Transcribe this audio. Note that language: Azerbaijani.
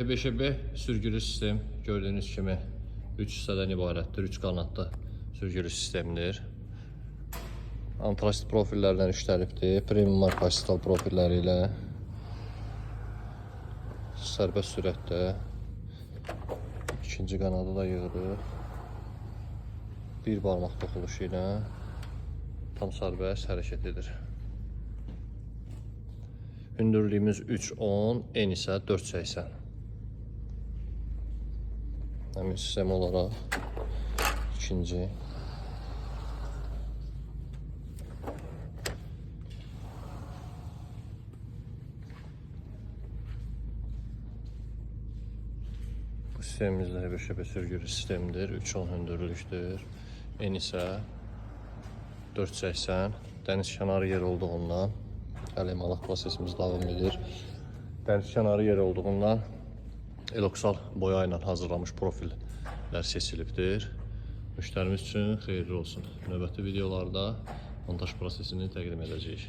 B5B sürgülü sistem gördüğünüz kimi 3 hissədən ibarətdir. 3 qanadlı sürgülü sistemdir. Antraksit profillərdən işlənibdir. Premium marka asistal profilləri ilə sərbəst sürətdə ikinci qanadı da yığılır. Bir barmaq toxuluşu ilə tam sərbəst hərəkət edir. Hündürlüyümüz 3.10, en isə 4.80. Həmin sistem olaraq ikinci. Bu sistemimizdə B5B sürgülü sistemdir. 3.10 hündürlükdür. En isə 4.80. Dəniz kənarı yer olduğundan əlimalıq prosesimiz davam edir. Dəniz kənarı yer olduğundan eloksal boya ilə hazırlanmış profillər seçilibdir. Müştərimiz üçün xeyirli olsun. Növbəti videolarda montaj prosesini təqdim edəcəyik.